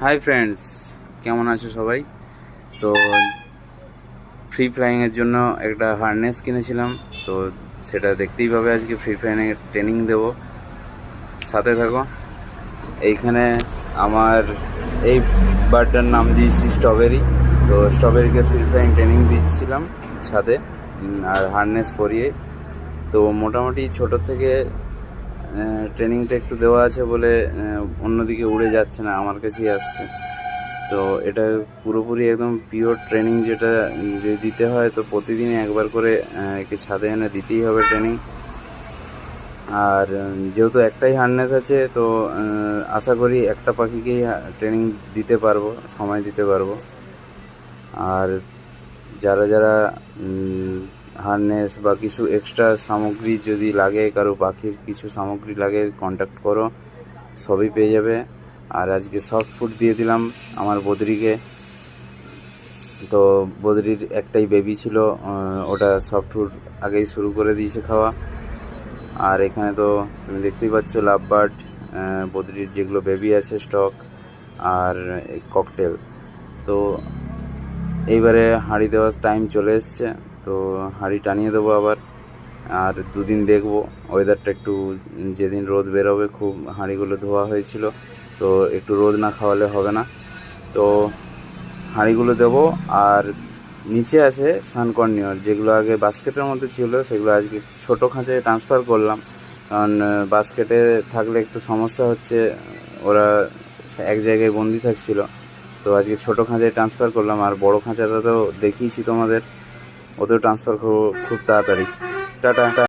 Hi friends, কেমন আছো সবাই? তো ফ্রি ফ্লাইংয়ের জন্য একটা হারনেস কিনেছিলাম। তো সেটা দেখতেই পাবে, আজকে ফ্রি ফ্লাইংয়ের ট্রেনিং দেবো, সাথে থাকো। এইখানে আমার এই বার্ডটার নাম দিয়েছি স্ট্রবেরি। তো স্ট্রবেরিকে ফ্রি ফ্লাইং ট্রেনিং দিচ্ছিলাম ছাদে, আর হারনেস পরিয়ে। তো মোটামুটি ছোটোর থেকে ট্রেনিংটা একটু দেওয়া আছে বলে অন্যদিকে উড়ে যাচ্ছে না, আমার কাছেই আসছে। তো এটা পুরোপুরি একদম পিওর ট্রেনিং, যেটা যে দিতে হয়। তো প্রতিদিনই একবার করে একে ছাদে এনে দিতেই হবে ট্রেনিং। আর যেহেতু একটাই হারনেস আছে, তো আশা করি একটা পাখিকেই ট্রেনিং দিতে পারবো, সময় দিতে পারবো। আর যারা যারা হারনেস বা কিছু এক্সট্রা সামগ্রী যদি লাগে, কারো পাখির কিছু সামগ্রী লাগে, কন্ট্যাক্ট করো, সবই পেয়ে যাবে। আর আজকে সফট ফুড দিয়ে দিলাম আমার বদ্রিকে। তো বদ্রির একটাই বেবি ছিল, ওটা সফট ফুড আগেই শুরু করে দিয়েছে খাওয়া। আর এখানে তো তুমি দেখতেই পাচ্ছ লাভ বার্ড, বদ্রির যেগুলো বেবি আছে স্টক, আর ককটেল। তো এইবারে হাঁড়ি দেওয়ার টাইম চলে এসছে, তো হাঁড়ি টানিয়ে দেবো আবার। আর দুদিন দেখবো ওয়েদারটা একটু, যেদিন রোদ বেরোবে, খুব হাঁড়িগুলো ধোয়া হয়েছিল, তো একটু রোদ না খাওয়ালে হবে না। তো হাঁড়িগুলো দেবো। আর নিচে আছে সানকর্নিয়র, যেগুলো আগে বাস্কেটের মধ্যে ছিল, সেগুলো আজকে ছোটো খাঁচায় ট্রান্সফার করলাম। কারণ বাস্কেটে থাকলে একটু সমস্যা হচ্ছে, ওরা এক জায়গায় বন্দি থাকছিল। তো আজকে ছোটো খাঁচায় ট্রান্সফার করলাম। আর বড়ো খাঁচাটা তো দেখিয়েছি তোমাদের, ওতেও ট্রান্সফার করবো খুব তাড়াতাড়ি। টাটা।